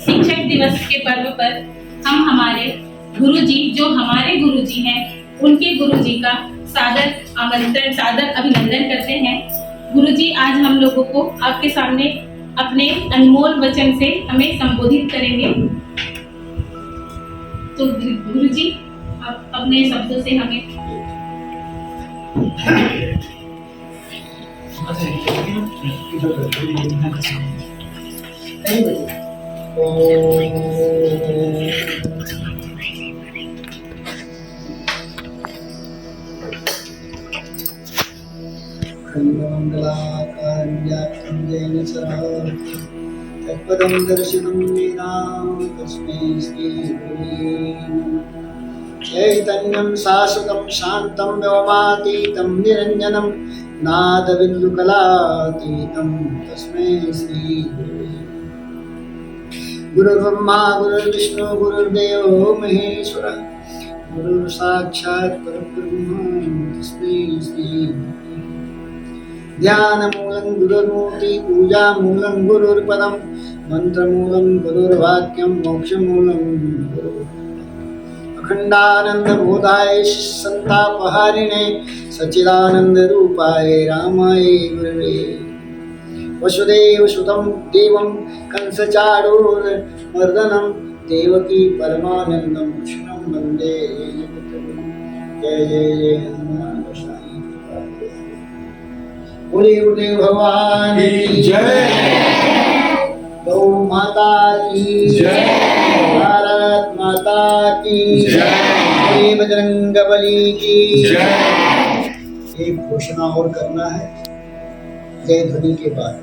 शिक्षक दिवस के पर्व पर हम हमारे गुरुजी, जो हमारे गुरुजी हैं, उनके गुरुजी का सादर आमंत्रण, सादर अभिनंदन करते हैं। गुरुजी आज हम लोगों को आपके सामने अपने अनमोल वचन से हमें संबोधित करेंगे। तो गुरुजी आप अपने शब्दों से हमें तत्पदं दर्शनं वीरां तस्मै श्री गुरुवे चैतन्यं शाश्वतं शान्तं व्योमातीतं निरञ्जनं नादबिन्दुकलातीतं तस्मै श्री गुरुवे गुरुर्ब्रह्मा गुरुर्विष्णु गुरुर्देवो महेश्वरः गुरुर्साक्षात् परब्रह्म तस्मै श्री गुरुवे ध्यानमूलं गुरुर्मूर्ति पूजामूलं गुरुर्पदं मंत्रमूलं गुरुर्वाक्यं मोक्षमूलं गुरुः अखंडानंदबोधाय संतापहारिणे सच्चिदानंदरूपाय रामाय गुरवे वसुदेवसुतं देवं कंसचाणूरमर्दनं देवकी परमानन्दं कृष्णं वन्दे जगद्गुरुं जय जय जय हनुमान गोसाई बोले गुरुदेव भगवान की जय, गौ माता की जय, भारत माता की जय, बोले बजरंगबली की जय। एक घोषणा और करना है जय ध्वनि के बाद।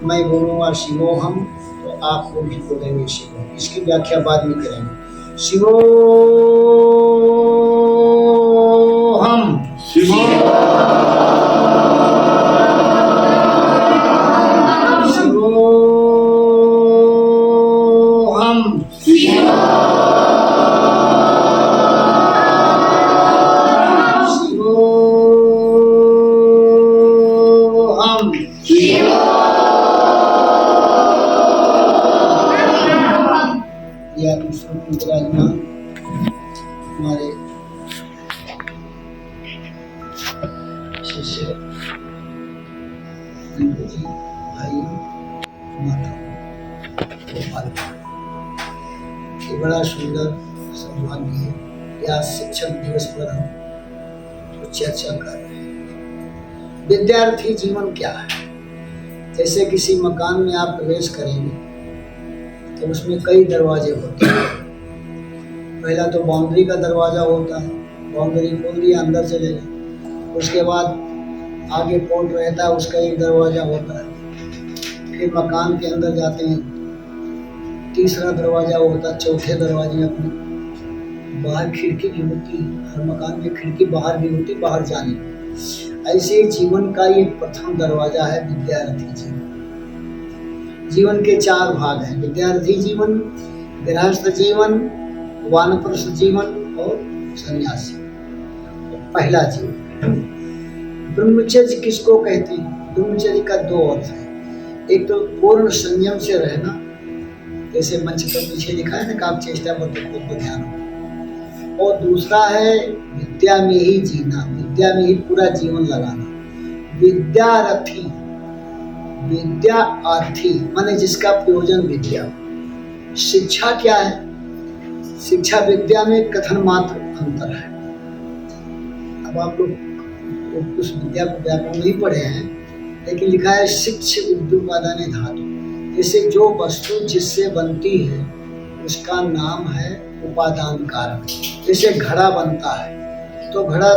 मैं बोलूंगा शिवोहम तो आप लोग भी बोलेंगे शिवोहम। इसकी व्याख्या बाद में करेंगे। शिवोहम हमारे शिष्य भाई माता ये बड़ा सुंदर सौभाग्य है कि आज शिक्षक दिवस पर हम चर्चा कर रहे हैं। विद्यार्थी जीवन क्या है? जैसे किसी मकान में आप प्रवेश करेंगे तो उसमें कई दरवाजे होते हैं। पहला तो बाउंड्री का दरवाजा होता है, बाउंड्री खोल दिया अंदर चले गए। उसके बाद आगे पोर्ट रहता है, उसका एक दरवाजा होता है। फिर मकान के अंदर जाते हैं, तीसरा दरवाजा होता है। चौथे दरवाजे अपने बाहर खिड़की भी होती है, हर मकान में खिड़की बाहर भी होती, बाहर जाने। ऐसे जीवन का ये प्रथम दरवाजा है विद्यार्थी जीवन। जीवन के चार भाग हैं: विद्यार्थी जीवन, गृहस्थ जीवन, वानप्रस्थ जीवन और सन्यासी। पहला जीवन ब्रह्मचर्य किसको कहते हैं? ब्रह्मचर्य का दो अर्थ है। एक तो पूर्ण संयम से रहना, जैसे मंच पर पीछे लिखा है ना, काम चेष्टा पर तो ध्यान। और दूसरा है विद्या में ही जीना, विद्या में ही पूरा जीवन लगाना। विद्यार्थी, विद्यार्थी माने जिसका प्रयोजन विद्या। शिक्षा क्या है? शिक्षा विद्या में कथन मात्र अंतर है। अब आप लोग उस विद्या को व्याकरण नहीं पढ़े हैं, लेकिन लिखा है शिक्ष विद्युपादाने धातु। जैसे जो वस्तु जिससे बनती है उसका नाम है उपादान कारण। जैसे घड़ा बनता है तो घड़ा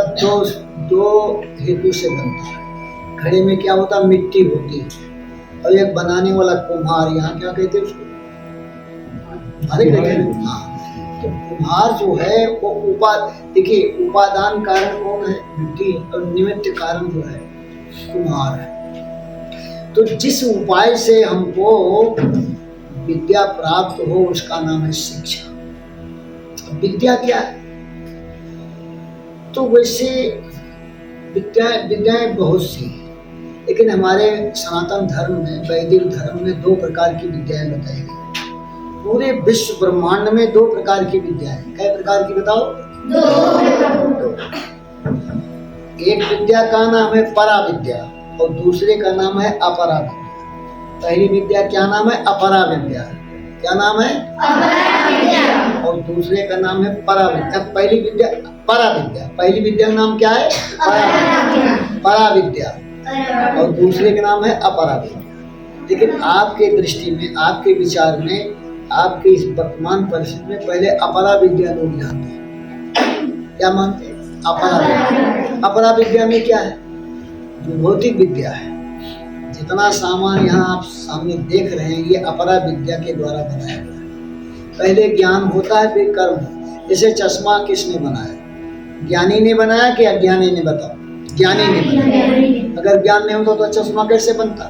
दो हेतु से बनता है। घड़े में क्या होता है? मिट्टी होती है, और एक बनाने वाला कुम्हार, यहाँ क्या कहते हैं उसको? अरे कहते हैं हाँ, तो कुम्हार जो है वो देखिए उपादान कारण कौन है? मिट्टी, और निमित्त कारण जो है कुम्हार है। तो जिस उपाय से हमको विद्या प्राप्त हो उसका नाम है शिक्षा। विद्या क्या है? तो वैसे विद्याएं बहुत सी हैं, लेकिन हमारे सनातन धर्म में, वैदिक धर्म में 2 प्रकार की विद्याएं बताई गई। पूरे विश्व ब्रह्मांड में 2 प्रकार की विद्याएं। कई प्रकार की बताओ? 2। एक विद्या का नाम है पराविद्या और दूसरे का नाम है अपरा विद्या। पहली विद्या क्या नाम है? अपरा विद्या। क्या नाम है? अपरा विद्या। और दूसरे का नाम है पराविद्या। पहली विद्या पराविद्या, पहली विद्या का नाम क्या है? पराविद्या। और दूसरे का नाम है अपरा विद्या। लेकिन आपके दृष्टि में, आपके विचार में, आपके इस वर्तमान परिस्थिति में पहले अपरा विद्या लोग जानते हैं। क्या मानते हैं? अपरा विद्या। अपरा विद्या में क्या है? जो भौतिक विद्या है, जितना सामान यहाँ आप सामने देख रहे हैं ये अपरा विद्या के द्वारा बनाया गया है। पहले ज्ञान होता है फिर कर्म। जैसे चश्मा किसने बनाया? ज्ञानी ने बनाया कि अज्ञानी ने? बताओ। ज्ञानी ने बनाया। अगर ज्ञान नहीं होता तो चश्मा कैसे बनता?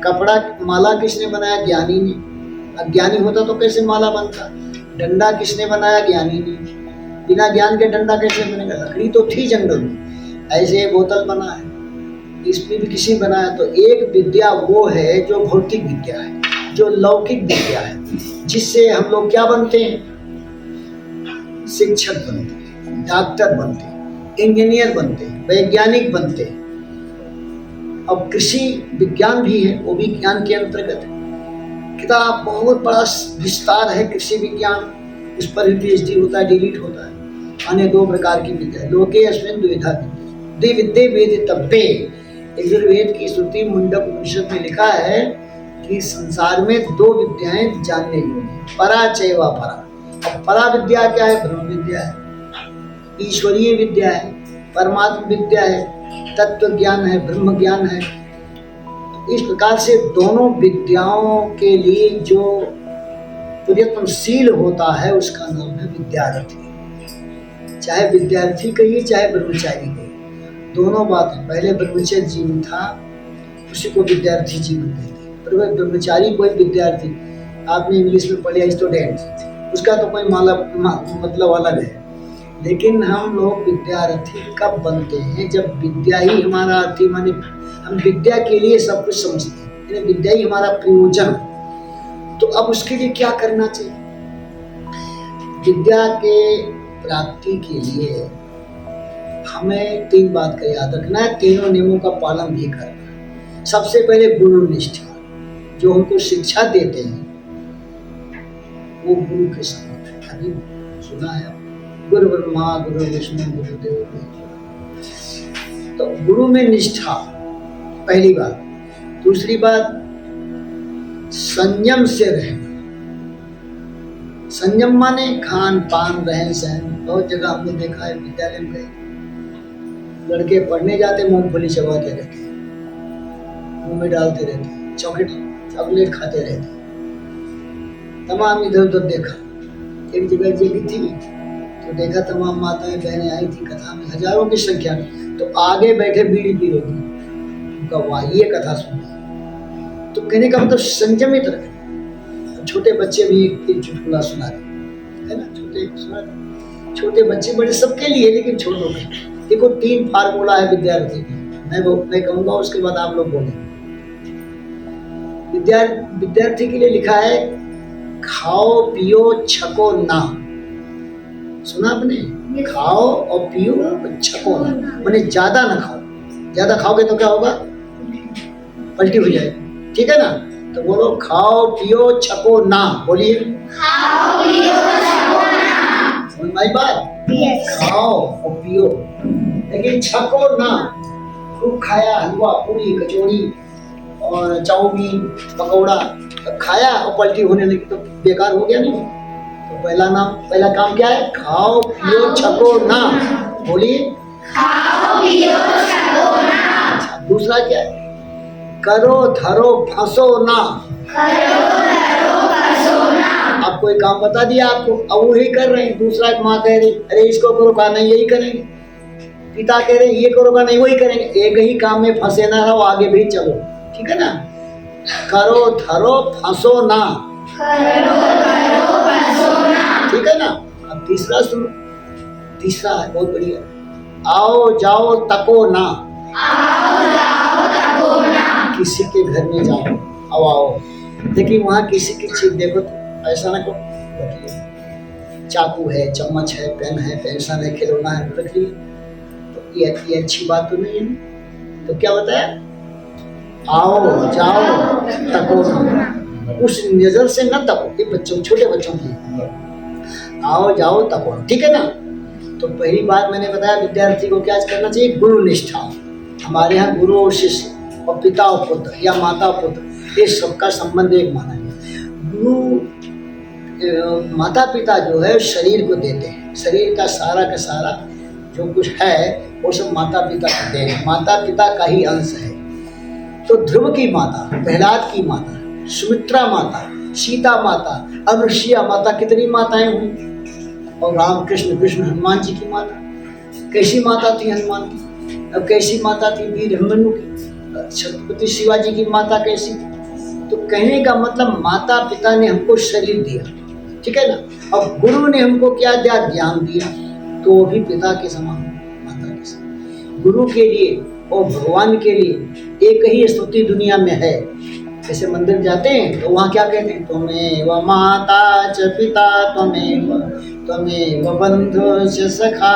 कपड़ा, माला किसने बनाया? ज्ञानी ने। अज्ञानी होता तो कैसे माला बनता? डंडा किसने बनाया? ज्ञानी ने। बिना ज्ञान के डंडा कैसे बनेगा? लकड़ी तो थी जंगल में। ऐसे बोतल बना है, इसमें भी किसी बनाया। तो एक विद्या वो है जो भौतिक विद्या है, जो लौकिक विद्या है, जिससे हम लोग क्या बनते हैं? शिक्षक बनते हैं, डॉक्टर बनते हैं, इंजीनियर बनते हैं, वैज्ञानिक बनते हैं। अब कृषि विज्ञान भी है, वो भी ज्ञान के अंतर्गत है। किताब बहुत बड़ा विस्तार है कृषि विज्ञान, उस पर भी PhD होता है, डिलीट होता है। अन्य 2 प्रकार की विद्या, लोके अस्मिन् द्विविधा द्विविद्ये वेदितव्ये। यजुर्वेद की श्रुति मुंडक उपनिषद में लिखा है कि संसार में 2 विद्याएं जानने योग्य, परा चैव अपरा। अब परा विद्या क्या है? ब्रह्म विद्या है, ईश्वरीय विद्या है, परमात्म विद्या है, तत्व ज्ञान है, ब्रह्म ज्ञान है। इस प्रकार से दोनों विद्याओं के लिए जो प्रयत्नशील होता है उसका नाम है विद्यार्थी। चाहे विद्यार्थी कहिए चाहे ब्रह्मचारी कहिए, दोनों बातें। पहले ब्रह्मचर्य जीवन था, उसी को विद्यार्थी जीवन कहते हैं। पर ब्रह्मचारी कोई विद्यार्थी, आपने इंग्लिश में पढ़ा स्टूडेंट, उसका तो कोई मतलब अलग है। लेकिन हम लोग विद्यार्थी कब बनते हैं? जब विद्या ही हमारा अर्थी, माने हम विद्या के लिए सब कुछ समझते हैं, यानी विद्या ही हमारा प्रयोजन। तो अब उसके लिए क्या करना चाहिए? विद्या के प्राप्ति के लिए हमें 3 बात का याद रखना है, तीनों नियमों का पालन भी करना है। सबसे पहले गुरु निष्ठा, जो हमको शिक्षा देते हैं वो गुरु के साथ है। अभी सुना है, गुरु ब्रह्मा गुरु विष्णु गुरुदेव महेश्वर। तो गुरु में निष्ठा पहली बात। दूसरी बात, संयम से रहना। संयम माने खान पान, रहन सहन। बहुत जगह हमने देखा है, विद्यालय में गए, लड़के पढ़ने जाते मूंगफली चबाते रहते, मुंह में डालते रहते, चॉकलेट खाते रहते। तमाम इधर उधर देखा। एक जगह जगह थी तो देखा तमाम माताएं बहनें आई थी कथा में, हजारों की संख्या में। तो आगे बैठे बीड़ी पी रहे थे। उनका वाह, ये कथा सुनी। तो कहने का मतलब संयमित रहे। छोटे बच्चे भी एक चुटकुला सुनाते है ना, छोटे बच्चे बड़े सबके लिए, लेकिन छोटों के देखो 3 फार्मूला है विद्यार्थी की। मैं कहूँगा, उसके बाद आप लोग बोलेंगे। विद्यार्थी के लिए लिखा है, खाओ पियो छको ना। सुना आपने? खाओ और पियो और छको ना, माने ज्यादा ना खाओ। ज्यादा खाओगे तो क्या होगा? पलटी हो जाएगी, ठीक है ना? तो बोलो खाओ पियो छको ना। बोलिए, खाओ पियो छको ना। समझ में आई बात? खाओ और पियो, लेकिन छको ना। खूब खाया, हलवा पूरी कचौड़ी और चाउमीन पकौड़ा खाया और पलटी होने लगी तो बेकार हो गया नहीं? तो पहला काम क्या है? खाओ पियो छको ना। बोलिए, खाओ पियो छको ना। अच्छा, दूसरा क्या है? करो धरो फंसो ना। करो धरो फंसो ना। अब कोई काम बता दिया आपको, अब वही कर रहे हैं। दूसरा माँ कह रही अरे इसको करो, कहा नहीं यही करेंगे। पिता कह रहे ये करो, कहा नहीं वही करेंगे। एक ही काम में फंसे ना रहो, आगे भी चलो, ठीक है ना। करो धरो फंसो ना, ठीक है ना। अब तीसरा सुनो, तीसरा है बहुत बढ़िया। आओ जाओ तको ना, किसी के घर में जाओ, आओ लेकिन वहाँ किसी की चीज देखो तो ऐसा ना करो रख लिया, चाकू है, चम्मच है, पेन है, पेंसिल है, खिलौना है, रख लिया, तो ये अच्छी बात तो नहीं है ना। तो क्या बताया, आओ जाओ तको ना, उस नजर से न तको। ये बच्चों, छोटे बच्चों की, आओ जाओ तको, ठीक है ना। तो पहली बात मैंने बताया विद्यार्थी को क्या करना चाहिए, गुरु निष्ठा। हमारे यहाँ गुरु और शिष्य और पिता और पुत्र या माता और पुत्र, ये सबका संबंध एक माना गया। गुरु माता पिता जो है शरीर को देते हैं, शरीर का सारा जो कुछ है वो सब माता पिता को देते हैं, माता पिता का ही अंश है। तो ध्रुव की माता, प्रहलाद की माता, सुमित्रा माता, सीता माता, अनुसुईया माता, कितनी माताएं हुई। और राम कृष्ण हनुमान जी की माता, कैसी माता थी हनुमान की, अब कैसी माता थी वीर अभिमन्यु की, छत्रपति शिवाजी की माता कैसी थी। तो कहने का मतलब माता पिता ने हमको शरीर दिया, ठीक है ना। अब गुरु ने हमको क्या दिया, ज्ञान दिया, तो वो भी पिता के समान, माता के समान। गुरु के लिए और भगवान के लिए एक ही स्तुति दुनिया में है। जैसे मंदिर जाते हैं तो वहाँ क्या कहते हैं, त्वमेव माता च पिता त्वमेव बंधु च सखा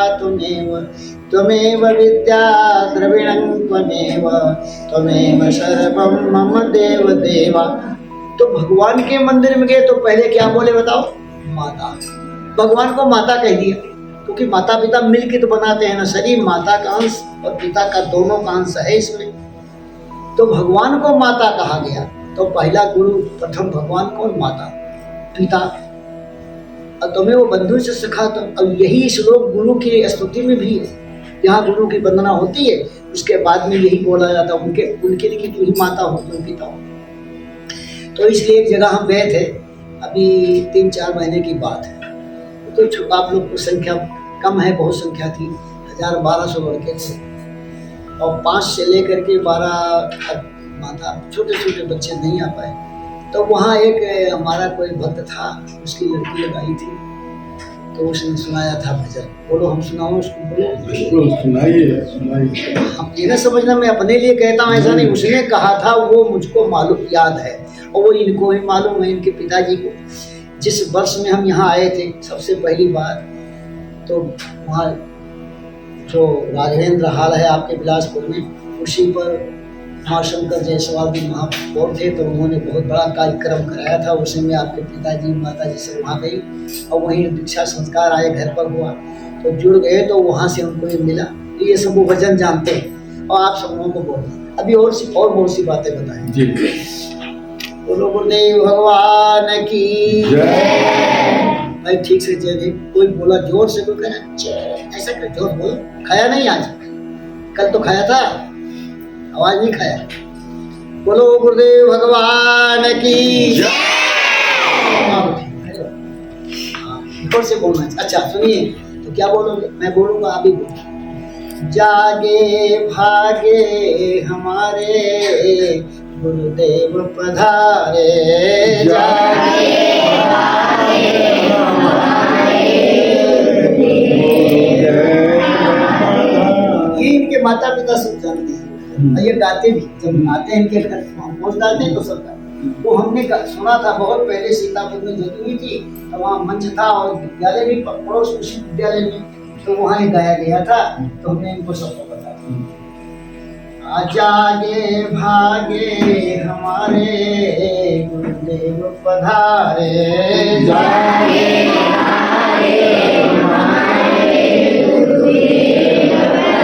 त्वमेव विद्या द्रविणं त्वमेव सर्वं मम देव देवा। तो भगवान के मंदिर में गए तो पहले क्या बोले बताओ, माता। भगवान को माता कह दिया क्योंकि माता पिता मिल के तो बनाते हैं ना शरीर, माता का अंश और पिता का दोनों का अंश है इसमें। तो भगवान को माता कहा गया। तो पहला गुरु, प्रथम भगवान कौन, माता पिता। और तुम्हें वो बंधु से सिखा। तो अब यही श्लोक गुरु की स्तुति में भी है, यहाँ गुरु की वंदना होती है, उसके बाद में यही बोला जाता है उनके लिए कि तू ही माता हो, तू पिता हो। तो इसलिए एक जगह हम गए थे, अभी 3-4 महीने की बात है। तो आप लोग की संख्या कम है, बहुत संख्या थी, 1000-1200 लड़के थे और 5 से लेकर के 12 माता, छोटे बच्चे नहीं आ पाए। तो वहाँ एक हमारा कोई भक्त था, उसकी लड़की लगाई थी, तो उसने सुनाया था भजन। बोलो हम सुनाओ उसको, बोलो सुनाइए। हम ये ना समझना मैं अपने लिए कहता हूँ, ऐसा नहीं, उसने कहा था, वो मुझको मालूम याद है और वो इनको भी मालूम है, इनके पिताजी को। जिस वर्ष में हम यहाँ आए थे सबसे पहली बार, तो वहाँ जो राघवेंद्र हाल है आपके बिलासपुर में, उसी पर महाशंकर जायसवाल जी महापौर थे, तो उन्होंने बहुत बड़ा कार्यक्रम कराया था। उसी में आपके पिताजी माताजी से वहाँ गई और वहीं दीक्षा संस्कार आए घर पर हुआ, तो जुड़ गए। तो वहाँ से उनको ये मिला, ये सब वो भजन जानते हैं और आप सब लोगों को बोलना। अभी और बहुत सी बातें बताएं जी। बोलो गुरुदेव भगवान की जय। भाई ठीक से जय। कोई बोला जोर से, कोई कहा ऐसा कर, जोर बोलो। खाया नहीं आज, कल तो खाया था, आवाज नहीं खाया। बोलो गुरुदेव भगवान की जय। जोर से बोलना है। अच्छा सुनिए, तो क्या बोलोगे, मैं बोलूंगा अभी बोलो। जागे भागे हमारे गुरुदेव पधारे, जागे भागे हमारे ये इनके माता पिता सब जानते हैं, ये गाते भी, जब गाते हैं इनके घर पहुँच जाते हैं तो सब गाते। वो हमने सुना था बहुत पहले, सीतापुर में जब हुई थी तो वहाँ मंच था और विद्यालय भी पड़ोस उसी विद्यालय में, तो वहाँ ही गाया गया था, तो हमने इनको सबको बताया। जागे भागे हमारे गुरुदेव पधारे, जागे भागे हमारे गुरुदेव पधारे,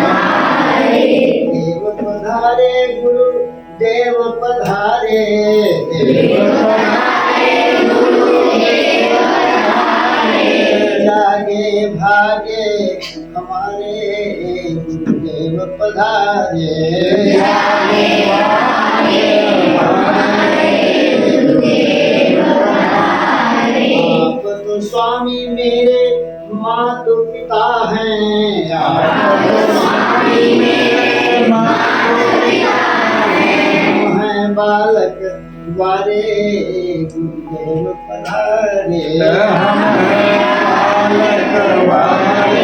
देव पधारे गुरुदेव पधारे, देव पधारे गुरुदेव पधारे, जागे भागे हमारे गुरुदेव पधारे, जागे भागे हमारे गुरुदेव पधारे। बालक द्वारे गुरुदेव पधारे। हम बालक द्वारे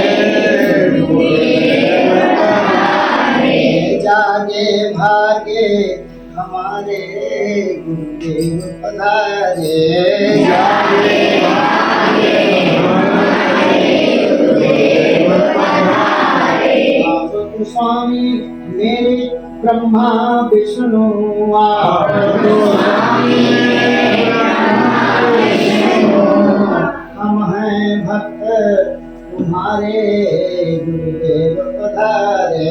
गुरुदेव पधारे। जागे भागे हमारे गुरुदेव पधारे। जागे भागे हमारे गुरुदेव पधारे। आप तो स्वामी मेरे ब्रह्मा विष्णु आप तो स्वामी हम हैं भक्त तुम्हारे गुरुदेव पधारे।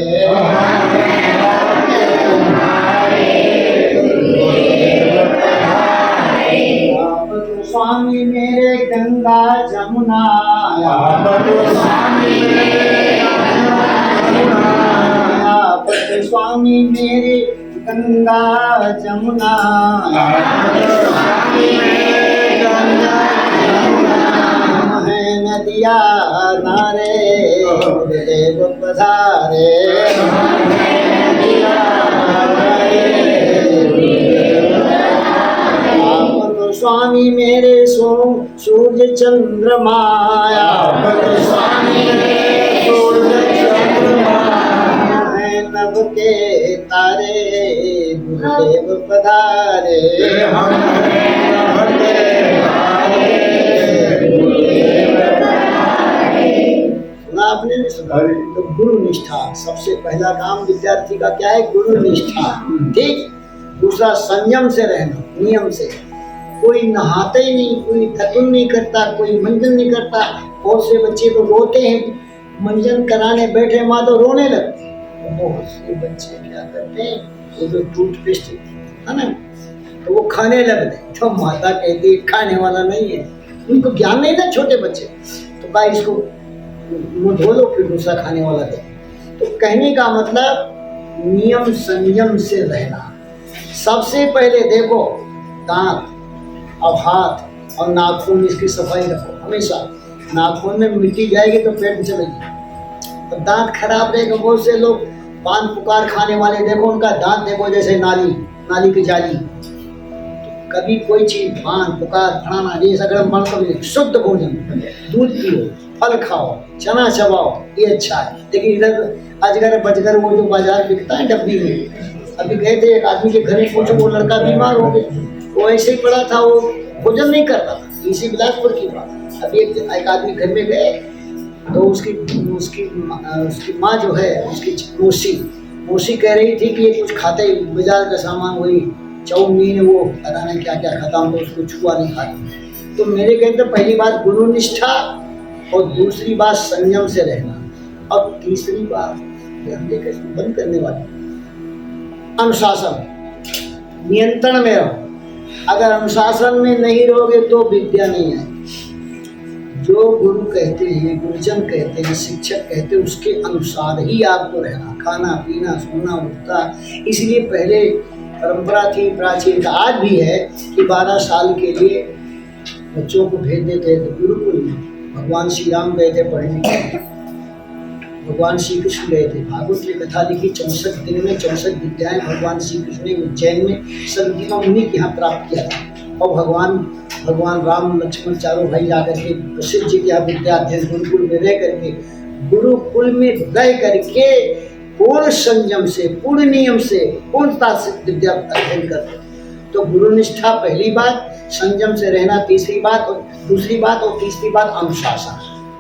आप तो स्वामी मेरे गंगा जमुना आप तो स्वामी आप तो स्वामी मेरे गंगा जमुना हम हैं नदिया नारे गुरुदेव पधारे। आप तो स्वामी मेरे सूर्य चंद्रमा आप तो स्वामी सूर्य चंद्रमा है नभ के तारे गुरुदेव पधारे। हम हैं नभ के तारे गुरुदेव पधारे। सुना आपने नहीं सुना? तो गुरु निष्ठा सबसे पहला काम विद्यार्थी का क्या है? गुरु निष्ठा। ठीक। दूसरा संयम से रहना, नियम से। कोई नहाते ही नहीं, कोई थकुन नहीं करता, कोई मंजन नहीं करता। बहुत से बच्चे तो रोते हैं, मंजन कराने बैठे माँ तो रोने लगते हैं। बहुत से बच्चे क्या करते हैं, वो जो टूथपेस्ट है ना, तो वो खाने लगते हैं। तो माता कहती है खाने वाला नहीं है, उनको ज्ञान नहीं ना छोटे बच्चे। तो कहा इसको मुँह धो लो फिर दूसरा खाने वाला दे। तो कहने का मतलब नियम संयम से रहना। सबसे पहले देखो दांत और हाथ और नाखून, इसकी सफाई रखो हमेशा। नाखून में मिट्टी जाएगी तो पेट में चलेगी। तो दांत खराब रहेगा। बहुत से लोग पान पुकार खाने वाले देखो, उनका दांत देखो जैसे नाली की जाली। तो कभी कोई चीज पान पुकार फलाना ये सगड़ा मन कभी शुद्ध भोजन, दूध पियो, फल खाओ, चना चबाओ, ये अच्छा है। लेकिन इधर अजगर बजगर वो जो बाजार बिकता है डब्बी में, अभी गए थे एक आदमी के घर में, पूछो वो लड़का बीमार हो गया, वो ऐसे ही पड़ा था, वो भोजन नहीं करता था। इसी बिलासपुर की बात। अभी एक आदमी घर में गए तो उसकी माँ जो है, उसकी मौसी कह रही थी कि ये कुछ खाते बाजार का सामान, वही चाउमीन वो पता नहीं क्या क्या खाता हूँ, तो उसको छुआ नहीं खाते। तो मेरे कहते तो पहली बात गुरु निष्ठा, और दूसरी बात संयम से रहना, और तीसरी बात बंद करने वाली अनुशासन, नियंत्रण में रहो। अगर अनुशासन में नहीं रहोगे तो विद्या नहीं है। जो गुरु कहते हैं, गुरुजन कहते हैं, शिक्षक कहते हैं, उसके अनुसार ही आपको रहना, खाना पीना सोना उठता। इसलिए पहले परंपरा थी प्राचीन का, आज भी है कि 12 साल के लिए बच्चों को भेज देते थे गुरुकुल में। भगवान श्री राम गए थे पढ़ने के लिए, भगवान श्री कृष्ण गए थे। भागवत में कथा लिखी 64 दिन में 64 विद्याएं भगवान श्री कृष्ण ने उज्जैन में संगीमा मुनि के यहाँ प्राप्त किया था। और भगवान राम लक्ष्मण चारों भाई जाकर के प्रसिद्ध जी के यहाँ विद्या अध्ययन गुरुकुल में रह करके, गुरुकुल में रह करके पूर्ण संयम से, पूर्ण नियम से, पूर्णता से विद्या अध्ययन करते। तो गुरु निष्ठा पहली बात, संयम से रहना तीसरी बात, और दूसरी बात और तीसरी बात अनुशासन।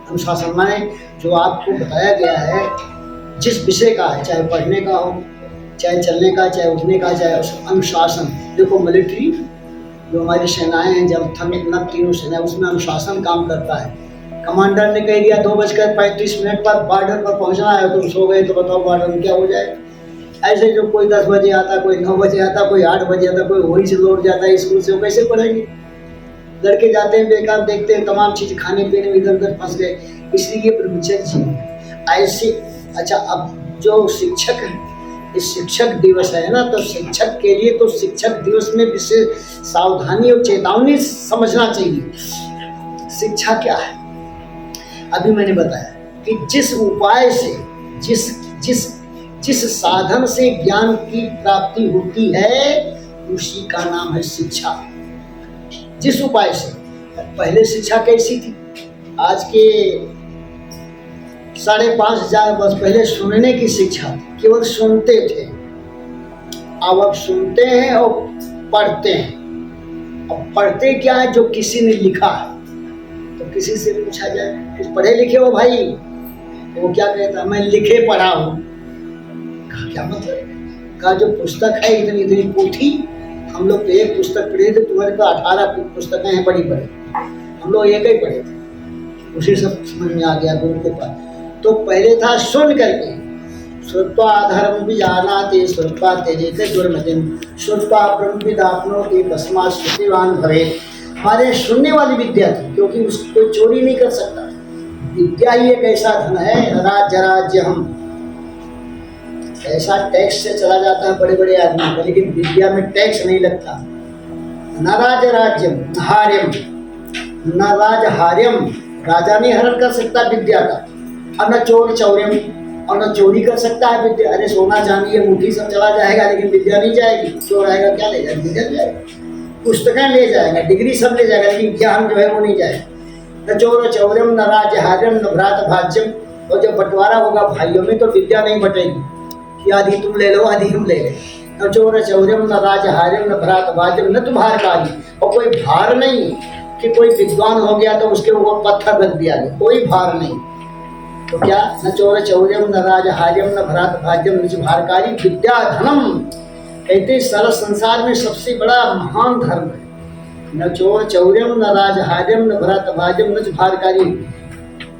अनुशासन माने जो आपको बताया गया है जिस विषय का है, चाहे पढ़ने का हो, चाहे चलने का, चाहे उठने का, चाहे अनुशासन। देखो मिलिट्री जो हमारी सेनाएं हैं, जब थम तीनों सेनाएं, उसमें अनुशासन काम करता है। कमांडर ने कह दिया 2:35 पर बॉर्डर पर पहुंचना है, तुम सो गए तो बताओ बॉर्डर में क्या हो जाए। ऐसे जो कोई 10 बजे आता, कोई 9 बजे आता, कोई 8 बजे आता, कोई वहीं से लौट जाता है स्कूल से, वो कैसे पढ़ेंगे? लड़के जाते हैं बेकार, देखते हैं तमाम चीज़ खाने पीने में इधर उधर फंस गए। इसलिए ब्रह्मचर्य जी ऐसे। अच्छा, अब जो शिक्षक है, इस शिक्षक दिवस है ना, तो शिक्षक के लिए तो शिक्षक दिवस में विशेष सावधानी और चेतावनी समझना चाहिए। शिक्षा क्या है? अभी मैंने बताया कि जिस उपाय से, जिस साधन से ज्ञान की प्राप्ति होती है, उसी का नाम है शिक्षा। जिस उपाय से पहले शिक्षा कैसी थी, आज के 5,500 वर्ष पहले सुनने की शिक्षा थी, केवल सुनते थे। अब सुनते हैं और पढ़ते हैं। अब पढ़ते क्या है, जो किसी ने लिखा है। तो किसी से पूछा जाए कुछ पढ़े लिखे हो भाई, तो वो क्या कहता है, मैं लिखे पढ़ा हूँ। कहा क्या मतलब, कहा जो पुस्तक है इतनी इतनी पोथी, हम लोग तो एक पुस्तक पढ़े थे, तुम्हारे पास 18 पुस्तकें हैं बड़ी बड़ी, हम लोग एक ही पढ़े थे। उसी सब समझ में आ गया गुरु के पास। तो पहले था सुन करके, श्रुत्वा धर्म विजानाति श्रुत्वा त्यजेते दुर्मतिम् श्रुत्वा ब्रह्मविदाप्नोति तस्मात् श्रुतिवान् भवेत्। हमारे सुनने वाली विद्या थी, क्योंकि उसको कोई चोरी नहीं कर सकता। विद्या ही एक ऐसा धन है, राज्य हम ऐसा टैक्स से चला जाता है बड़े बड़े आदमी का, लेकिन विद्या में टैक्स नहीं लगता। न राज्यम हार्यम, न राजहार्यम, राजा नहीं हरण कर सकता विद्या का। और न चोर चौर्यम, और न चोरी कर सकता है विद्या। अरे सोना चांदी ये मुट्ठी सब चला जाएगा, लेकिन विद्या नहीं जाएगी। चोर आएगा क्या ले जाएगा, विद्या जाएगा, पुस्तकें ले जाएगा, डिग्री सब ले जाएगा, लेकिन ज्ञान जो है वो नहीं जाएगा। न चोर चौर्यम, न राजहार्यम, न भ्रात भाज्यम। और जब बंटवारा होगा भाइयों में, तो विद्या नहीं बटेगी कि आधी तुम ले लो आधी हम ले लें। न चोर चौर्यम, न राजहार्यम, न भ्रात भाज्यम, न तुम्हारकारी। और कोई भार नहीं कि कोई विद्वान हो गया तो उसके ऊपर पत्थर रख दिया गया, कोई भार नहीं। तो क्या, न चोर चौर्यम, न राजहार्यम, न भ्रात भाज्यम, न तुम्हारकारी विद्या धनम। कहते सारा संसार में सबसे बड़ा महान धर्म है। न चोर चौर्यम, न राजहार्यम, न भ्रात भाज्यम, न तुम्हारकारी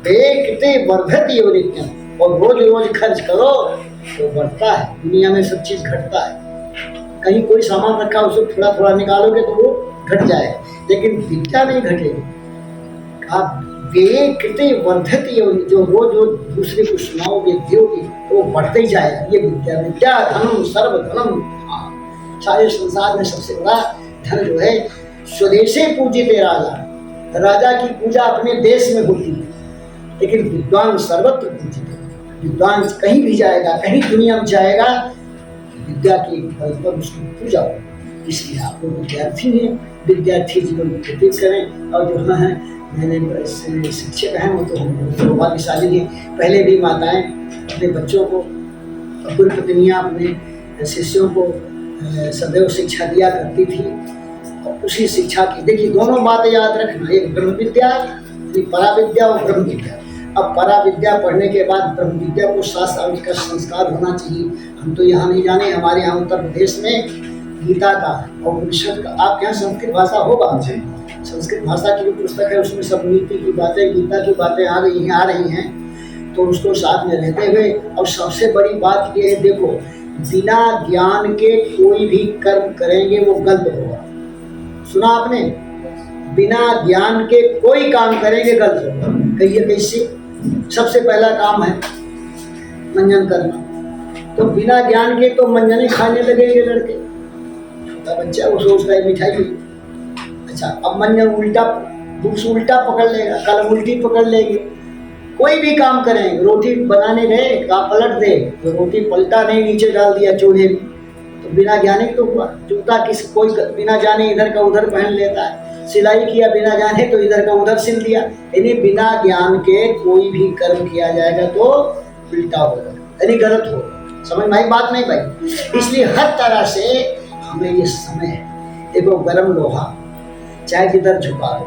कितने वर्धति यो नित्यम। और रोज रोज खर्च करो तो बढ़ता है, दुनिया में सब चीज घटता है। कहीं कोई सामान रखा उसको थोड़ा थोड़ा निकालोगे तो वो घट जाएगा, लेकिन विद्या नहीं घटेगी। आप वे कितने वर्धति, जो रोज रोज दूसरे को सुनाओगे दोगे तो वो बढ़ते ही जाएगा। ये विद्या धनम सर्व धनम। सारे संसार में सबसे बड़ा धन जो है, स्वदेशे पूजिते राजा। राजा की पूजा अपने देश में होती है, लेकिन विद्वान सर्वत्र पूजित है। विद्वान कहीं भी जाएगा, कहीं दुनिया में जाएगा, विद्या की बल पर उसकी पूजा हो। इसलिए आप लोग विद्यार्थी हैं, विद्यार्थी जीवन को व्यतीत करें। और जो है मैंने शिक्षक हैं वो तो हम सौभाग्यशाली हैं। पहले भी माताएं अपने बच्चों को, गुरु पत्नियाँ अपने शिष्यों को सदैव शिक्षा दिया करती थी। और उसी शिक्षा की देखिए दोनों बातें याद रखना, एक ब्रह्म विद्या, परा विद्या और ब्रह्म विद्या। अब परा विद्या पढ़ने के बाद ब्रह्म विद्या को शास्त्र का संस्कार होना चाहिए। हम तो यहाँ नहीं जाने, हमारे यहाँ उत्तर प्रदेश में गीता का और उपनिषद का, आपके यहाँ संस्कृत भाषा होगा, संस्कृत भाषा की जो पुस्तक है उसमें सब नीति की बातें, गीता की बातें आ रही हैं, तो उसको साथ में रहते हुए। और सबसे बड़ी बात ये है, देखो बिना ज्ञान के कोई भी कर्म करेंगे वो गलत होगा। सुना आपने, बिना ज्ञान के कोई काम करेंगे गलत होगा। कहिए कैसे? सबसे पहला काम है मंजन करना, तो बिना ज्ञान के तो मंजन ही खाने लगेंगे लड़के। छोटा बच्चा वो सोचता है मिठाई। अच्छा, अब मंजन उल्टा, बुक्स उल्टा पकड़ लेगा, कलम उल्टी पकड़ लेंगे। कोई भी काम करें, रोटी बनाने गए का पलट दे तो रोटी पलटा नहीं, नीचे डाल दिया चूल्हे में, तो बिना ज्ञाने तो हुआ। जूता कोई बिना जाने इधर का उधर पहन लेता है, सिलाई किया बिना जाने तो इधर का उधर सिल दिया। यानी बिना ज्ञान के कोई भी कर्म किया जाएगा तो उल्टा होगा, यानी गलत होगा। समझ में आई बात नहीं भाई? इसलिए हर तरह से हमें ये समय है। देखो गर्म लोहा चाहे जिधर झुका दो,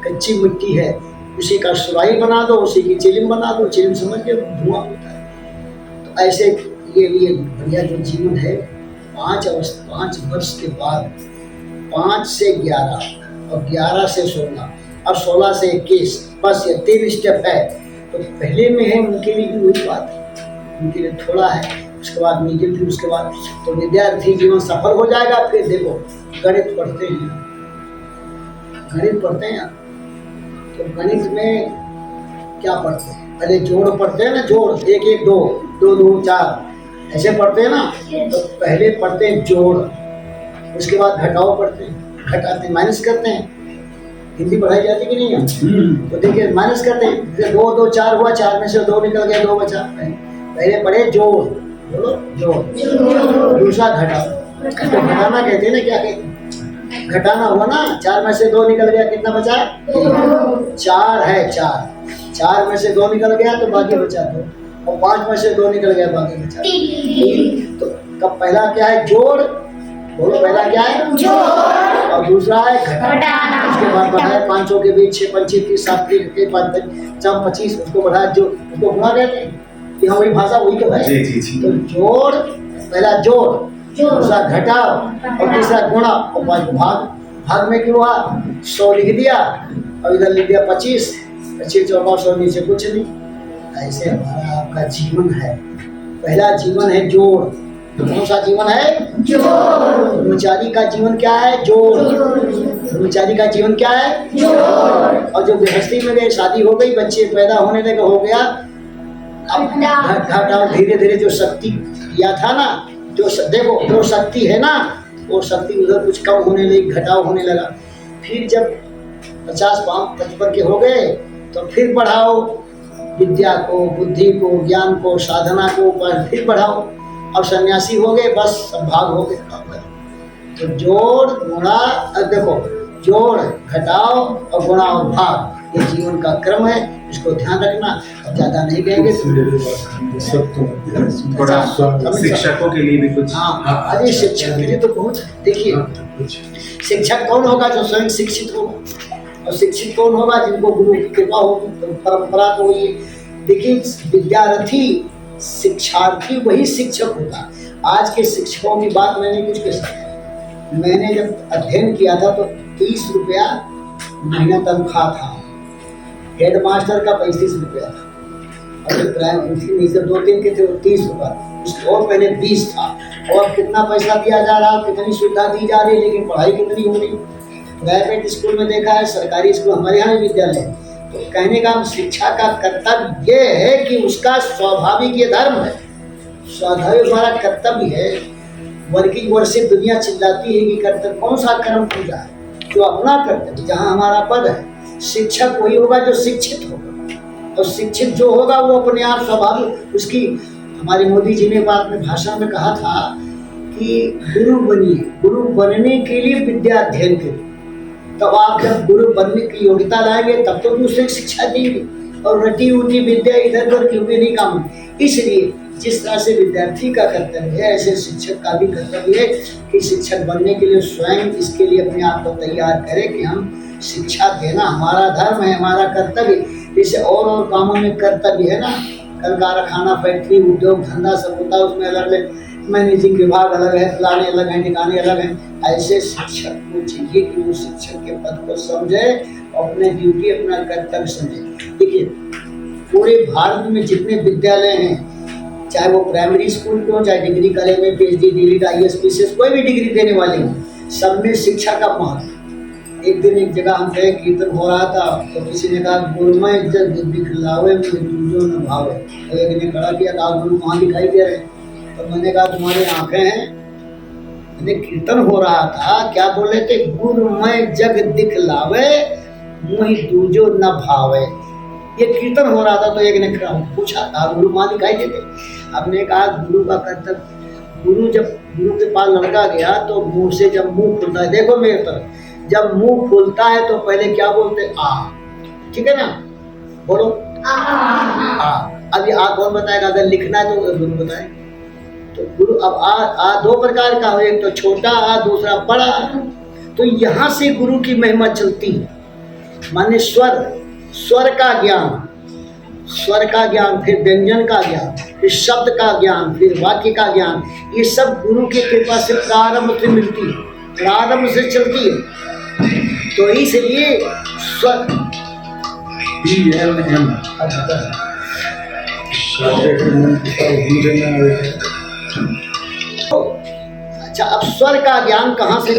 कच्ची मिट्टी है उसी का सुराही बना दो, उसी की चिलिम बना दो, चिलिम समझ के धुआं होता है। तो ऐसे ये बढ़िया जो जीवन है, 5 वर्ष के बाद 5 से 11 और 11 से 16 और 16 से 21, बस ये 3 स्टेप है। तो पहले में है उनके लिए भी वही बात है, उनके लिए थोड़ा है, उसके बाद मीडियम, फिर उसके बाद तो विद्यार्थी जीवन सफल हो जाएगा। फिर देखो गणित पढ़ते हैं, तो गणित में क्या पढ़ते हैं? पहले जोड़ पढ़ते हैं ना, जोड़ 1 1 2 2 2 4 ऐसे पढ़ते हैं ना। तो पहले पढ़ते हैं जोड़, उसके बाद घटाओ पढ़ते हैं, घटाते हैं, माइनस करते हैं। हिंदी पढ़ाई जाती कि नहीं है? तो देखिए माइनस करते हैं, 2 2 4 हुआ, 4 में से 2 निकल गया, 2 बचा। पहले पढ़े जोड़, बोलो जोड़, दूसरा घटाओ, तो घटाना कहते हैं ना, क्या कहते हैं? घटाना हुआ ना, 4 में से 2 निकल गया, कितना बचा? 4 है, 4 में से 2 निकल गया तो बाकी बचा 2, और 5 में से 2 निकल गया बाकी बचा 3। तो कब पहला क्या है? जोड़। बोलो, पहला क्या है? जोड़। और दूसरा है घटाना। उसके बाद बढ़ाया 500 के बीच 6 5 30 7 के 5 4 25, उसको बढ़ाया, जो उसको गुणा कहते हैं। कि हाँ, वही भाषा वही तो है। तो जोड़, पहला जोड़, दूसरा घटाओ, और तीसरा गुणा, और भाग में क्यों हुआ? 100 लिख दिया, और इधर लिख दिया 25, 25 और 100 नीचे कुछ नहीं। ऐसे हमारा आपका जीवन है। पहला जीवन है जोड़। कौन सा जीवन है? जोड़। ब्रह्मचारी का जीवन क्या है? जोड़। ब्रह्मचारी का जीवन क्या है? जोड़। और जो गृहस्थी में गए, शादी हो गई, बच्चे पैदा होने लगे, हो गया, अब घटाओ धीरे धीरे जो शक्ति किया था ना, जो देखो जो शक्ति है ना, वो शक्ति उधर कुछ कम होने लगी, घटाव होने लगा। फिर जब 50-55 के हो गए तो फिर बढ़ाओ विद्या को, बुद्धि को, ज्ञान को, साधना को, फिर बढ़ाओ। अब सन्यासी हो गए, बस सब भाग हो गए। तो जोड़ गुणा, देखो जोड़ घटाओ और गुणा और भाग, ये जीवन का क्रम है, इसको ध्यान रखना। अब ज्यादा नहीं कहेंगे शिक्षकों के लिए भी कुछ। हाँ, अरे शिक्षक के लिए तो बहुत, देखिए शिक्षक कौन होगा? जो स्वयं शिक्षित होगा। और शिक्षित कौन होगा? जिनको गुरु की कृपा होगी, तो परंपरा तो ये। देखिए, विद्यार्थी शिक्षार्थी वही शिक्षक होता। आज के शिक्षकों की बात मैंने कुछ कही। मैंने जब अध्ययन किया था तो 30 रुपया महीना तनख्वाह था। हेड मास्टर का 35 रुपया था, और जो प्राइमरी से 2-3 के थे वो 30 रुपया, और पहले 20 था। और कितना पैसा दिया जा रहा, कितनी सुविधा दी जा रही, लेकिन पढ़ाई कितनी हो रही। प्राइवेट स्कूल में देखा है, सरकारी स्कूल, हमारे यहाँ भी विद्यालय। तो कहने का शिक्षा का कर्तव्य ये है कि उसका स्वाभाविक ये धर्म है, स्वाभाविक हमारा कर्तव्य है। वर्किंग वर्षिप दुनिया चिल्लाती है कि कर्तव्य कौन सा कर्म पूजा है, जो अपना कर्तव्य, जहाँ हमारा पद है। शिक्षक वही होगा जो शिक्षित होगा, और शिक्षित जो होगा वो अपने आप स्वाभाविक उसकी। हमारे मोदी जी ने बात में भाषण में कहा था कि गुरु बनिए, गुरु बनने के लिए विद्या अध्ययन करिए। तब आप जब गुरु बनने की योग्यता लाएंगे तब तो दूसरे शिक्षा देंगे, और रटी उटी विद्या इधर उधर क्योंकि नहीं काम। इसलिए जिस तरह से विद्यार्थी का कर्तव्य है, ऐसे शिक्षक का भी कर्तव्य है कि शिक्षक बनने के लिए स्वयं इसके लिए अपने आप को तैयार करें कि हम शिक्षा देना हमारा धर्म है, हमारा कर्तव्य। जैसे और कामों में कर्तव्य है ना, कल कारखाना, फैक्ट्री, उद्योग धंधा सब होता है, उसमें अलग अलग मैनेजिंग विभाग अलग है, फलाने अलग हैं, ठिकाने अलग हैं। ऐसे शिक्षक को चाहिए कि वो शिक्षक के पद को समझे, अपने ड्यूटी, अपना कर्तव्य समझे। देखिए, पूरे भारत में जितने विद्यालय हैं, चाहे वो प्राइमरी स्कूल के हो, चाहे डिग्री कॉलेज में PhD, DLED, IAS, PCS, कोई भी डिग्री देने वाले हो, सब में शिक्षा का महत्व। एक दिन एक जगह हम गए, कीर्तन हो रहा था, तो किसी ने कहा गुरुमय जग दिखलावे जो न भावे। तो एक ने खड़ा किया, कहा गुरु कहाँ दिखाई दे रहे? तो मैंने कहा तुम्हारी आंखें हैं। मैंने कीर्तन हो रहा था, क्या बोल रहे थे? गुरुमय जग दिखलावे मोहि दूजो न भावे। ये कीर्तन हो रहा था, तो एक ने पूछा, कहा गुरु वहाँ दिखाई देते? हमने कहा गुरु का कर्तव्य, गुरु के पास लड़का गया तो मुंह से जब मुंह खुलता है, देखो मेरे तरफ, जब मुंह खुलता है तो पहले क्या बोलते? आ। ठीक है ना, बोलो आ। अभी आ कौन बताएगा? अगर लिखना है तो गुरु बताए। तो गुरु अब आ 2 प्रकार का हो, एक तो छोटा आ, दूसरा बड़ा। तो यहाँ से गुरु की महिमा चलती है। माने स्वर का ज्ञान, स्वर का ज्ञान, फिर व्यंजन का ज्ञान, फिर शब्द का ज्ञान, फिर वाक्य का ज्ञान, ये सब गुरु की कृपा से प्रारंभ से मिलती है, प्रारंभ से चलती है। तो इसलिए स्वर अच्छा, अब स्वर का ज्ञान कहाँ से?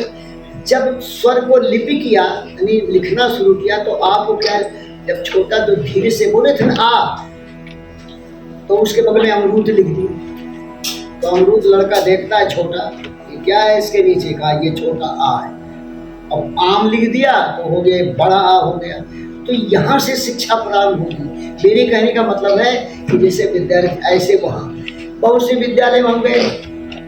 जब स्वर को लिपि किया, यानी लिखना शुरू किया, तो आपको क्या, जब छोटा तो धीरे से बोले थे ना आ, तो उसके बगल में अमरूद लिख दिया। तो अमरूद लड़का देखता है छोटा, ये क्या है इसके नीचे? का ये छोटा आ है। अब आम लिख दिया तो हो गया बड़ा आ हो गया। तो यहाँ से शिक्षा प्रारंभ होगी। मेरे कहने का मतलब है कि जैसे विद्यार्थी, ऐसे वहाँ बहुत से विद्यालय में हम गए,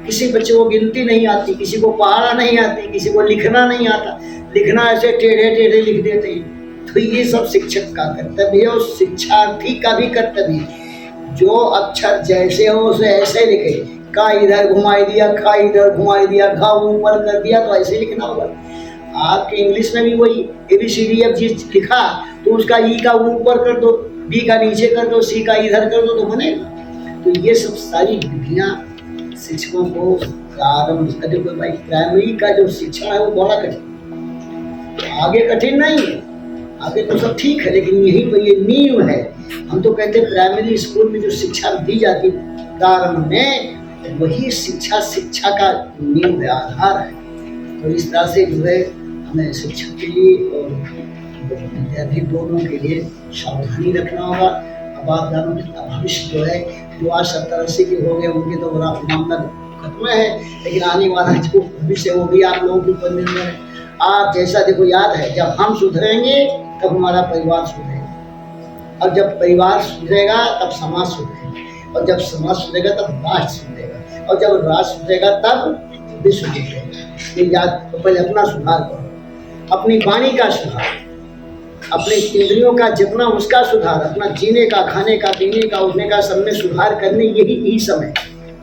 किसी बच्चे को गिनती नहीं आती, किसी को पढ़ना नहीं आती, किसी को लिखना नहीं आता, लिखना ऐसे टेढ़े टेढ़े लिख देते हैं। तो ये सब शिक्षक का कर्तव्य है और शिक्षार्थी का भी कर्तव्य है। जो अक्षर जैसे हो उसे ऐसे लिखे, का इधर घुमाई दिया, खा इधर घुमाई दिया, घा ऊपर कर दिया, तो ऐसे लिखना होगा। आपके इंग्लिश में भी वही ABCDFG लिखा तो उसका ई का ऊपर कर दो, बी का नीचे कर दो, सी का इधर कर दो तो बनेगा। तो ये सब सारी विधियाँ शिक्षकों को प्रारंभ, देखो भाई प्राइमरी का जो शिक्षा है वो बड़ा कठिन, आगे कठिन नहीं है, आगे तो सब ठीक है, लेकिन यही पर ये नींव है। हम तो कहते हैं प्राइमरी स्कूल में जो शिक्षा दी जाती प्रारंभ में, वही शिक्षा का नींव है, आधार है। तो इस तरह से जो है हमें शिक्षक के लिए और विद्यार्थी दोनों के लिए सावधानी रखना होगा। अब आप जानो कि भविष्य जो है, जो आज 70-80 के हो गए उनके तो बड़ा मामला खत्म है, लेकिन आने वाला जो भविष्य वो भी आप लोगों के ऊपर निर्भर है। आप जैसा देखो, याद है जब हम सुधरेंगे तब हमारा परिवार सुधरेगा, और जब परिवार सुधरेगा तब समाज सुधरेगा, और जब समाज सुधरेगा तब राष्ट्र सुधरेगा, और जब राष्ट्र सुधरेगा तब विश्व सुधरेगा। ये याद, तो पहले अपना सुधार करो, अपनी वाणी का सुधार, अपने इंद्रियों का जितना उसका सुधार, अपना जीने का, खाने का, पीने का, उठने का, सब में सुधार करने यही समय।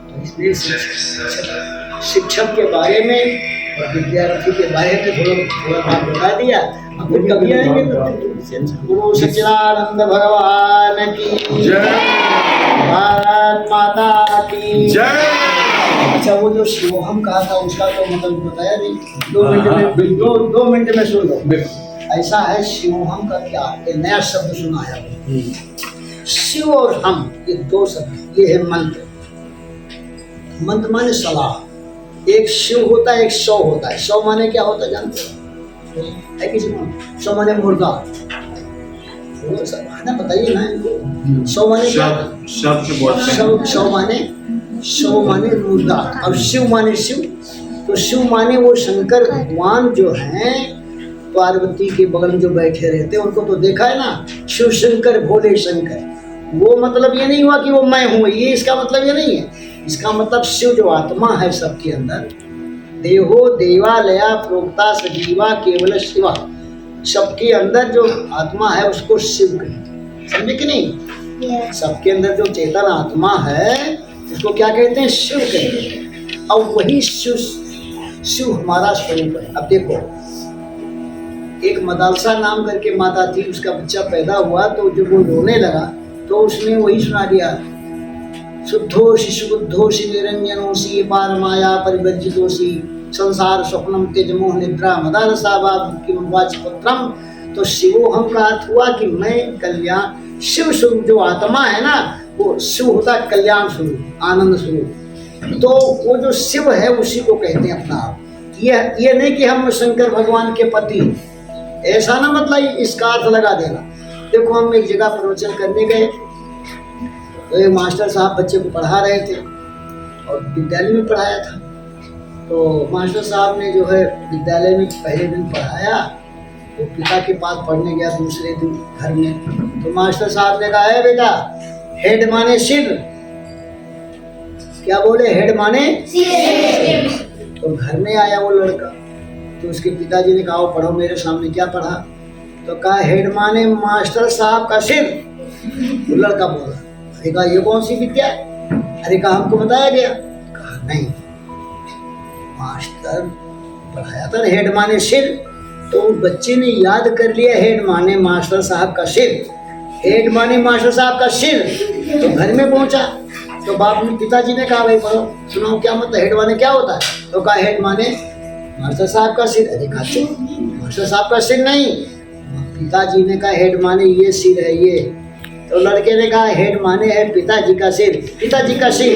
तो इसलिए शिक्षक के बारे में और विद्यार्थी के बारे में थोड़ा बात बता दिया। अब फिर कभी आएंगे तो गुरु सच्चिदानंद भगवान की जय, भारत माता की जय। अच्छा, वो जो शिवोहम कहा था उसका तो मतलब बताया नहीं, 2 मिनट में सुन लो। ऐसा है, शिवोहम का क्या, एक नया शब्द सुना है। शिव और हम, ये 2 शब्द, ये है मंत्र। मंत्र माने सलाह। एक शिव होता है, एक शव होता है। शव माने क्या होता है जानते हो? है किसी को? शव माने मुर्गा, बताइए ना इनको। शव माने क्या? शव माने मुर्गा, और शिव माने शिव। तो शिव माने वो शंकर भगवान जो हैं, पार्वती के बगल में जो बैठे रहते हैं, उनको तो देखा है ना, शिव शंकर भोले शंकर। वो मतलब ये नहीं हुआ कि वो मैं हूँ, ये इसका मतलब ये नहीं है। इसका मतलब शिव जो आत्मा है सबके अंदर, देहो देवालया प्रोक्ता सजीवा केवल शिवा, सबके अंदर जो आत्मा है उसको शिव कहते, समझे कि नहीं? सबके अंदर जो चेतन आत्मा है उसको क्या कहते हैं? शिव कहते हैं। और वही शिव हमारा स्वरूप है। अब देखो, एक मदालसा नाम करके माता थी, उसका बच्चा पैदा हुआ तो जब वो रोने लगा तो उसने वही सुना दिया, शुद्धोषि सुबुद्धोषि निरंजनोषि पार माया परिवर्जितोषि संसार स्वप्नम तेज मोह निद्रा मदालसा वाच पुत्रम। तो शिवोहम का अर्थ हुआ कि मैं कल्याण, शिव स्वरूप जो आत्मा है ना, वो शिव होता है कल्याण स्वरूप, आनंद स्वरूप। तो वो जो शिव है उसी को कहते हैं अपना आप। ये नहीं कि हम शंकर भगवान के पति, ऐसा ना मतलब इसका अर्थ लगा देना। देखो, हम एक जगह प्रवचन करने गए तो एक मास्टर साहब बच्चे को पढ़ा रहे थे और विद्यालय में पढ़ाया था। तो मास्टर साहब ने जो है विद्यालय में पहले दिन पढ़ाया, तो पिता के पास पढ़ने गया दूसरे दिन घर में। तो मास्टर साहब ने कहा, है बेटा, हेड माने शिव। क्या बोले? हेड माने शिव। तो घर में आया वो लड़का, तो उसके पिताजी ने कहा, पढ़ो मेरे सामने। क्या पढ़ा? तो कहा, हेड माने मास्टर साहब का सिर। तो लड़का बोला, अरे कहा, ये कौन सी विद्या है? अरे कहा, हमको बताया गया। कहा, नहीं, मास्टर पढ़ाया था हेड माने सिर। तो उस बच्चे ने याद कर लिया, हेड माने मास्टर साहब का सिर, हेड माने मास्टर साहब का सिर। तो घर में पहुंचा तो बाप ने, पिताजी ने कहा, भाई पढ़ो, सुनाओ क्या मतलब हेड माने क्या होता है? तो कहा, हेड माने मास्टर साहब का सिर। अरे कहा, मास्टर साहब का सिर नहीं। पिताजी ने कहा, हेड माने ये सिर है ये। तो लड़के ने कहा, हेड माने है पिताजी का सिर, पिताजी का सिर।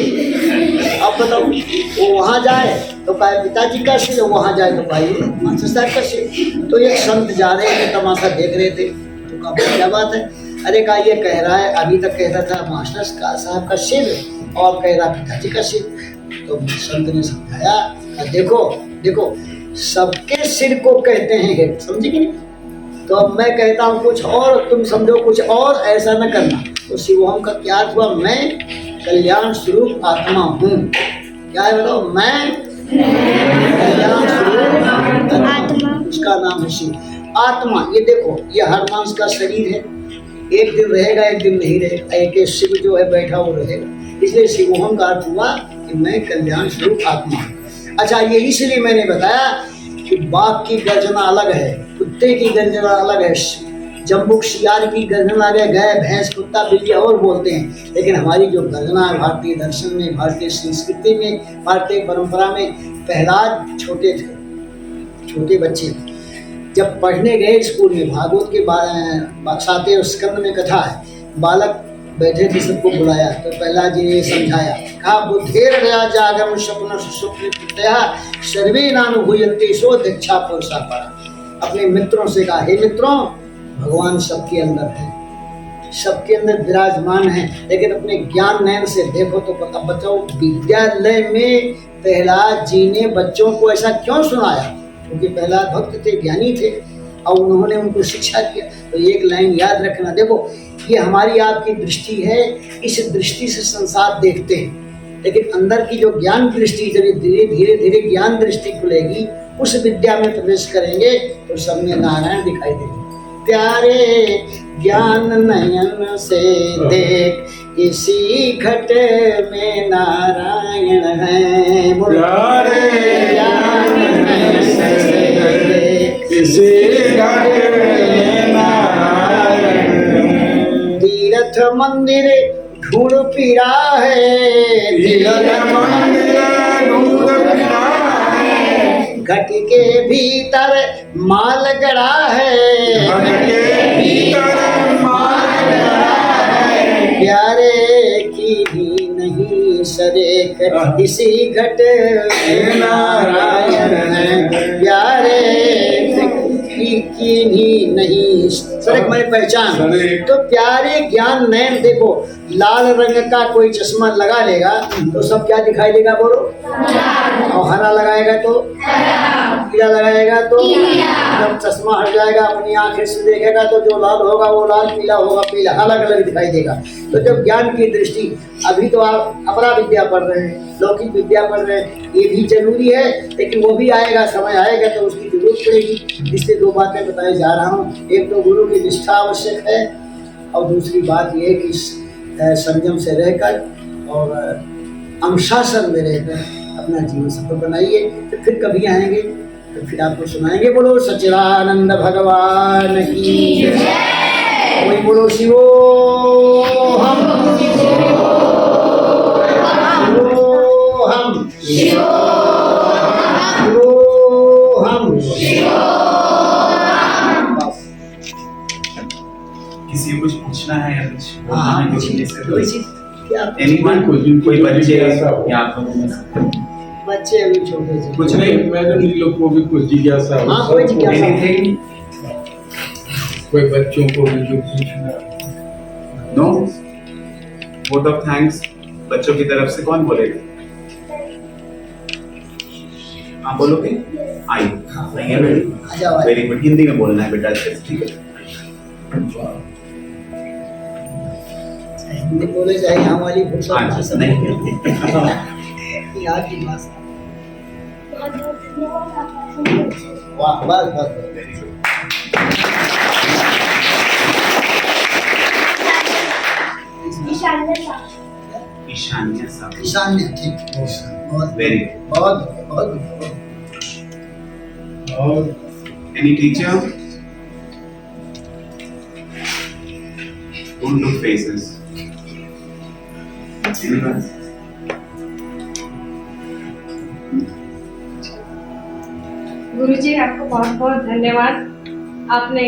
अब बताओ, वो वहाँ जाए तो कहा पिताजी का सिर, वहाँ जाए तो भाई मास्टर साहब का सिर। तो एक संत जा रहे थे, तमाशा देख रहे थे। तो कहा, क्या बात है? अरे कहा, ये कह रहा है, अभी तक कहता था मास्टर साहब का सिर और कह रहा पिताजी का सिर। तो संत ने समझाया, देखो सबके सिर को कहते हैं हेड, समझे कि नहीं? तो अब मैं कहता हूँ कुछ और, तुम समझो कुछ और, ऐसा न करना। तो शिवोहम का क्या हुआ? मैं कल्याण स्वरूप आत्मा हूँ, क्या है बताओ? मैं कल्याण स्वरूप आत्मा, उसका नाम है शिव। आत्मा, ये देखो, ये हर मांस का शरीर है, एक दिन रहेगा एक दिन नहीं रहेगा। एक शिव जो है बैठा वो रहेगा, इसलिए शिवोहम का अर्थ हुआ कि मैं कल्याण स्वरूप आत्मा। अच्छा, ये इसलिए मैंने बताया कि बाघ की गर्जना अलग है, कुत्ते की गर्जना अलग है, जम्बुक शियार की गर्जना अलग है, गाय भैंस कुत्ता बिल्ली और बोलते हैं, लेकिन हमारी जो गर्जना है भारतीय दर्शन में, भारतीय संस्कृति में, भारतीय परंपरा में, प्रहलाद छोटे थे, छोटे बच्चे जब पढ़ने गए स्कूल में, भागवत के सातवें स्कंद में कथा है, बालक बैठे थे, सबको बुलाया तो प्रहलाद जी ने समझाया, कहा बुद्धेर जागम स्वप्न सुप्तया सर्वे नानुभूयन्ते सो दीक्षा पुरुषा परा। अपने मित्रों से कहा, हे मित्रों, भगवान सबके अंदर है, सबके अंदर विराजमान है, लेकिन अपने ज्ञान नयन से देखो तो पता। बताओ, विद्यालय में प्रहलाद जी ने बच्चों को ऐसा क्यों सुनाया? क्योंकि प्रहलाद भक्त थे, ज्ञानी थे, और उन्होंने उनको शिक्षा दिया। तो एक लाइन याद रखना, देखो ये हमारी आपकी दृष्टि है, इस दृष्टि से संसार देखते हैं, लेकिन अंदर की जो ज्ञान दृष्टि, जब धीरे धीरे धीरे ज्ञान दृष्टि खुलेगी, उस विद्या में प्रवेश करेंगे तो सब में नारायण दिखाई देंगे। प्यारे ज्ञान नयन से देख, इसी घट में नारायण है। प्यारे ज्ञान नयन से देख, इसी घट में नारायण। तीर्थ मंदिर ढूंढ फिरा है, तीर्थ मंदिर ढूंढ फिरा है, घट के भीतर माल गड़ा है, घट के भीतर माल गड़ा है, प्यारे की भी नहीं सरेख, इसी घट में नारायण है। प्यारे की ही नहीं सरेख मैंने पहचान, तो प्यारे ज्ञान नयन, देखो लाल रंग का कोई चश्मा लगा लेगा तो सब क्या दिखाई देगा? बोलो। और हरा लगाएगा तो पीला लगाएगा तो जब चश्मा हट जाएगा, अपनी आंखें से देखेगा तो जो लाल होगा वो लाल, पीला होगा पीला, अलग अलग दिखाई देगा। तो जब ज्ञान की दृष्टि, अभी तो आप अपरा विद्या पढ़ रहे हैं, लौकिक विद्या पढ़ रहे हैं, ये भी जरूरी है, लेकिन वो भी आएगा, समय आएगा तो उसकी जरूरत पड़ेगी। इसलिए दो बातें बताए जा रहा हूँ, एक तो गुरु की निष्ठा आवश्यक है, और दूसरी बात ये है कि संयम से रहकर और अनुशासन में रहकर अपना जीवन सफल बनाइए। तो फिर कभी आएंगे तो फिर आपको सुनाएंगे। बोलो सच्चिदानंद भगवान की जय। कोई बोलो शिवोहम, शिवोहम, शिवोहम। किसी को कुछ पूछना है या कुछ? हाँ, कोई बच्चे या आप लोगों में बच्चे अभी छोटे से कुछ नहीं, मैं तो इन लोग को भी कुछ जिज्ञासा, हाँ कोई जिज्ञासा थे, कोई बच्चों को भी जो पूछना। नो वोट ऑफ थैंक्स बच्चों की तरफ से कौन बोलेगा? आप बोलोगे? आई वेरी गुड, हिंदी में बोलना है बेटा, ठीक है? हिंदी बोले चाहे यहाँ वाली भाषा नहीं, यहाँ की भाषा। वाह, बस बस वेरी गुड। ईशान्य सा, ईशान्य, ठीक, बहुत वेरी गुड, बहुत बहुत। और any teacher? Don't look faces. Anyone? गुरुजी, आपको बहुत बहुत धन्यवाद। आपने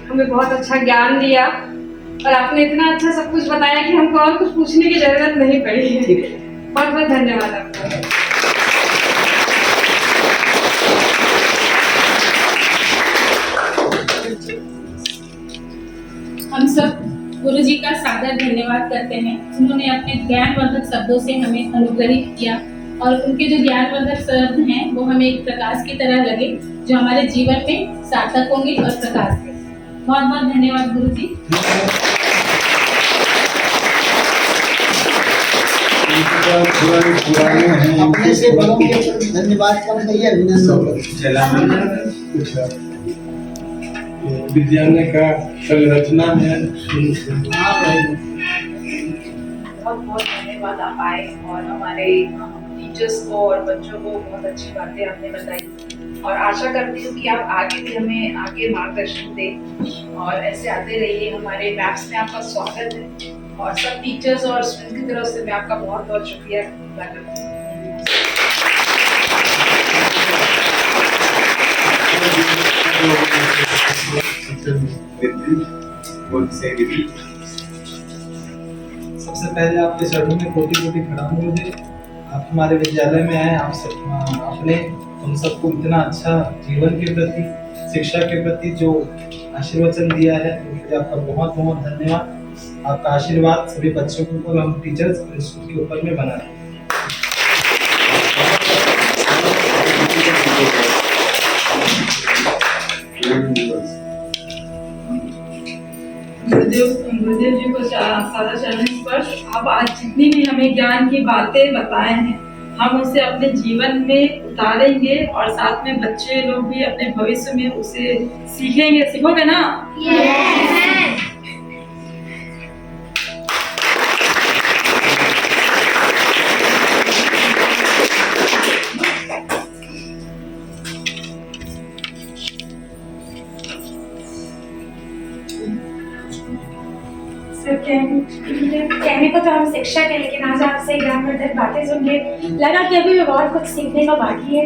हमें बहुत अच्छा ज्ञान दिया और आपने इतना अच्छा सब कुछ बताया कि हमको और कुछ पूछने की जरूरत नहीं पड़ी है। बहुत बहुत धन्यवाद आपका। हम सब गुरुजी का सादर धन्यवाद करते हैं, जिन्होंने अपने ज्ञानवर्धक शब्दों से हमें अनुग्रहित किया, और उनके जो ज्ञानवर्धक शब्द हैं वो हमें एक प्रकाश की तरह लगे, जो हमारे जीवन में सार्थक होंगे और प्रकाश देंगे। बहुत बहुत धन्यवाद गुरुजी। पुराने हैं अपने से बड़ों के प्रति धन्यवाद कम कहिए, अभिनंदन करिए। विद्यालय का संरचना है। हाँ भाई, बहुत बहुत धन्यवाद आप आए और हमारे टीचर्स को और बच्चों को बहुत अच्छी बातें आपने बताई और आशा करती हूँ कि आप आगे भी हमें आगे मार्गदर्शन दें और ऐसे आते रहिए। हमारे मैप्स में आपका स्वागत है और सब टीचर्स और स्टूडेंट्स की तरफ से मैं आपका बहुत बहुत शुक्रिया अदा करती हूँ। सबसे पहले आपके चरणों में कोटि कोटि प्रणाम गुरुजी। आप हमारे विद्यालय में आए, आप सब आपने हम सबको इतना अच्छा जीवन के प्रति, शिक्षा के प्रति जो आशीर्वचन दिया है, उसके लिए आपका बहुत बहुत धन्यवाद। आपका आशीर्वाद सभी बच्चों के ऊपर, हम टीचर्स और स्कूल के ऊपर में बना रहे। गुरुदेव जी को सादा चरण स्पर्श। आप आज जितनी भी हमें ज्ञान की बातें बताए हैं, हम उसे अपने जीवन में उतारेंगे और साथ में बच्चे लोग भी अपने भविष्य में उसे सीखेंगे। सीखोगे ना? सर कहने को तो हम शिक्षक हैं, लेकिन आज आपसे ज्ञानवर्धक बातें सुन के लगा कि अभी भी बहुत कुछ सीखने को बाकी है।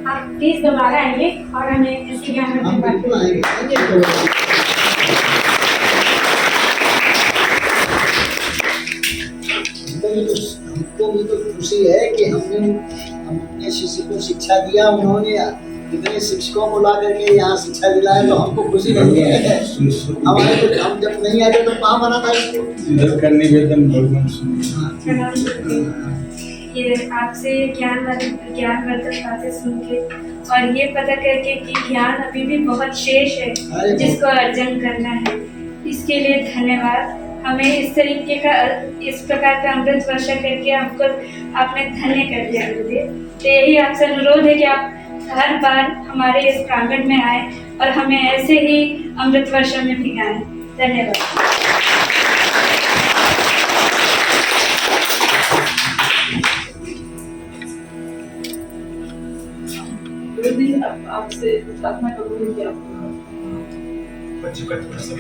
आप प्लीज दोबारा आइए और हमें ऐसी हम ज्ञानवर्धक बातें बिल्कुल आएंगे। हमको भी तो खुशी है कि हम अपने शिष्य को शिक्षा दिया, उन्होंने इतने शिक्षकों को ला करके यहाँ शिक्षा दिलाया, तो हमको खुशी नहीं है। हमारे तो हम जब नहीं आते तो कहाँ बना था इसको। इधर का निवेदन भगवान सुनिए। ये आपसे ज्ञानवर्धक बातें सुन के और ये पता करके कि ज्ञान अभी भी बहुत शेष है जिसको अर्जन करना है, इसके लिए धन्यवाद। हमें इस तरीके का, इस प्रकार का अमृत वर्षा करके हमको आपने धन्य कर दिया गुरुदेव। तो यही आपसे अनुरोध है कि आप हर बार हमारे इस प्रांगण में आए और हमें ऐसे ही अमृत वर्षा में भिगाएं। धन्यवाद। गुरुजी आपसे प्रार्थना करूंगी कि आप बच्चों का थोड़ा सा